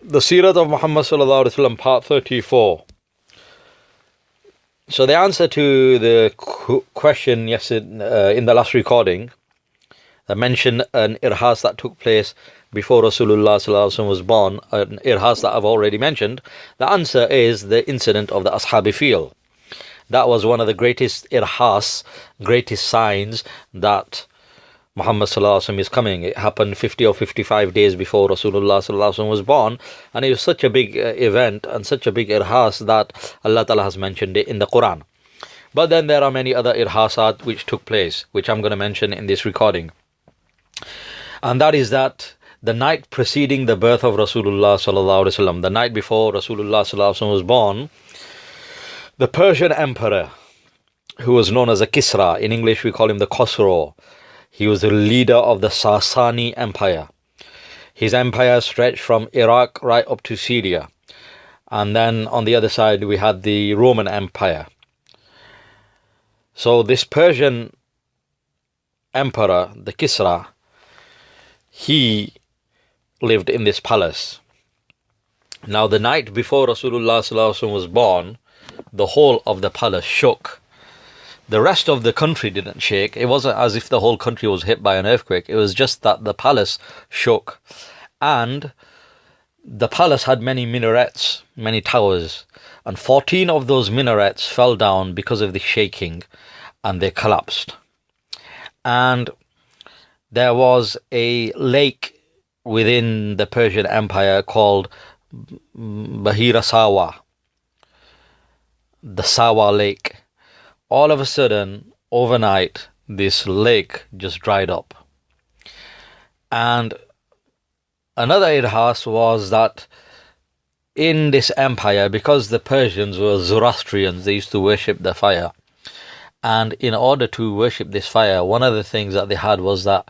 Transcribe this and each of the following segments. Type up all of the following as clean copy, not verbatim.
The Seerah of Muhammad sallallahu alaihi wasallam, part 34. So the answer to the question yesterday, in the last recording, I mentioned an irhas that took place before Rasulullah sallallahu alaihi wasallam was born, an irhas that I've already mentioned. The answer is the incident of the Ashabi Fil. That was one of the greatest irhas, greatest signs that Muhammad sallallahu alaihi wasallam is coming. It happened 50 or 55 days before Rasulullah sallallahu alaihi wasallam was born, and it was such a big event and such a big irhas that Allah Ta'ala has mentioned it in the Quran. But then there are many other irhasat which took place, which I'm going to mention in this recording. And that is that the night preceding the birth of Rasulullah sallallahu alaihi wasallam, the night before Rasulullah sallallahu alaihi wasallam was born, the Persian emperor, who was known as a Kisra, in English we call him the Khosrow, he was the leader of the Sasani Empire. His empire stretched from Iraq right up to Syria. And then on the other side we had the Roman Empire. So this Persian emperor, the Kisra, he lived in this palace. Now the night before Rasulullah sallallahu alaihi wasallam was born, the whole of the palace shook. The rest of the country didn't shake. It wasn't as if the whole country was hit by an earthquake. It was just that the palace shook. And the palace had many minarets, many towers. And 14 of those minarets fell down because of the shaking, and they collapsed. And there was a lake within the Persian Empire called Bahira Sawa, the Sawa Lake. All of a sudden, overnight, this lake just dried up. And another irhas was that in this empire, because the Persians were Zoroastrians, they used to worship the fire. And in order to worship this fire, one of the things that they had was that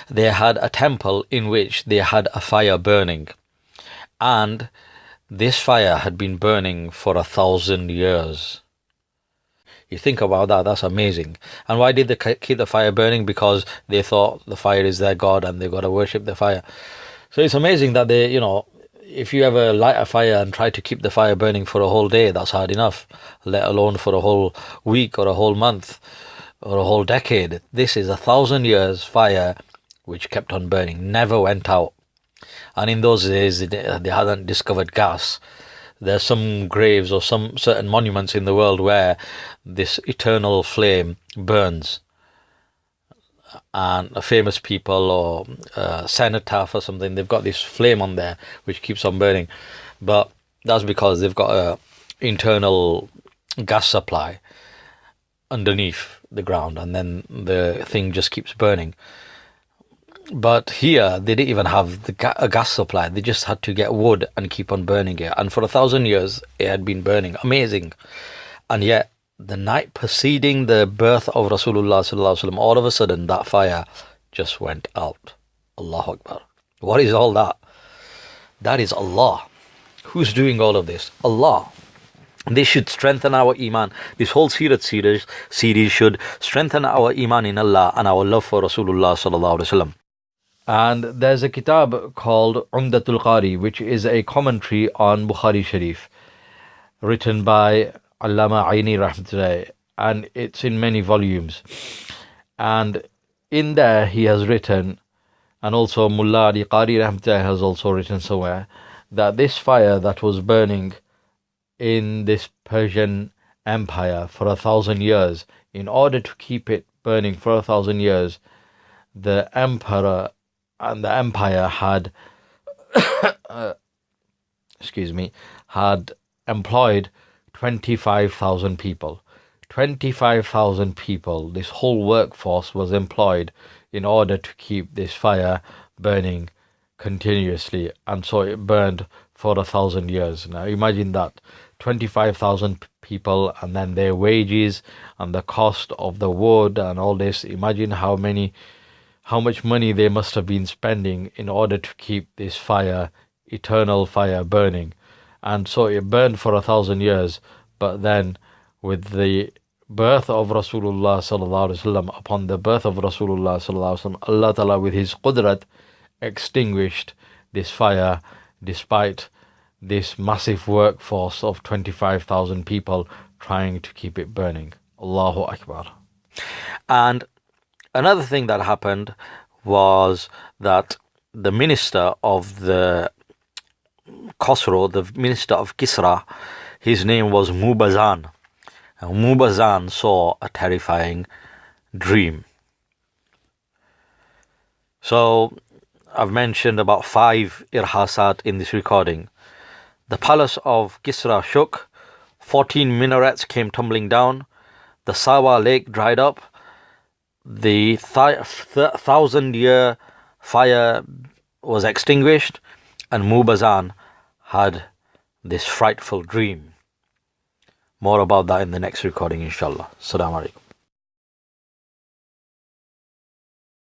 they had a temple in which they had a fire burning. And this fire had been burning for 1,000 years. You think about that, that's amazing. And why did they keep the fire burning? Because they thought the fire is their God and they've got to worship the fire. So it's amazing that they, if you ever light a fire and try to keep the fire burning for a whole day, that's hard enough, let alone for a whole week or a whole month or a whole decade. This is 1,000 years fire which kept on burning, never went out. And in those days, they hadn't discovered gas. There's some graves or some certain monuments in the world where this eternal flame burns. And famous people or cenotaph or something, they've got this flame on there which keeps on burning. But that's because they've got an internal gas supply underneath the ground, and then the thing just keeps burning. But here, they didn't even have a gas supply. They just had to get wood and keep on burning it. And for 1,000 years, it had been burning. Amazing. And yet, the night preceding the birth of Rasulullah sallallahu alaihi wasallam, all of a sudden, that fire just went out. Allahu Akbar. What is all that? That is Allah. Who's doing all of this? Allah. This should strengthen our iman. This whole series should strengthen our iman in Allah and our love for Rasulullah sallallahu alaihi wasallam. And there's a kitab called Umdatul Qari, which is a commentary on Bukhari Sharif, written by Allama Aini Rahmatullahi, and it's in many volumes. And in there he has written, and also Mullah Ali Qari Rahmatullahi has also written somewhere, that this fire that was burning in this Persian Empire for 1,000 years, in order to keep it burning for 1,000 years, the emperor and the empire had had employed 25,000 people. 25,000 people, this whole workforce was employed in order to keep this fire burning continuously. And so it burned for 1,000 years. Now imagine that, 25,000 people, and then their wages and the cost of the wood and all this. Imagine how much money they must have been spending in order to keep this fire, eternal fire, burning. And so it burned for 1,000 years. But then with the birth of Rasulullah sallallahu alaihi wasallam, upon the birth of Rasulullah sallallahu alaihi wasallam, Allah Ta'ala with His Qudrat extinguished this fire despite this massive workforce of 25,000 people trying to keep it burning. Allahu Akbar. And another thing that happened was that the minister of the Khosrow, the minister of Kisra, his name was Mubazan. And Mubazan saw a terrifying dream. So I've mentioned about 5 irhasat in this recording. The palace of Kisra shook, 14 minarets came tumbling down, the Sawa lake dried up, the 1,000-year fire was extinguished, and Mubazan had this frightful dream. More about that in the next recording, inshallah. Assalamu alaikum.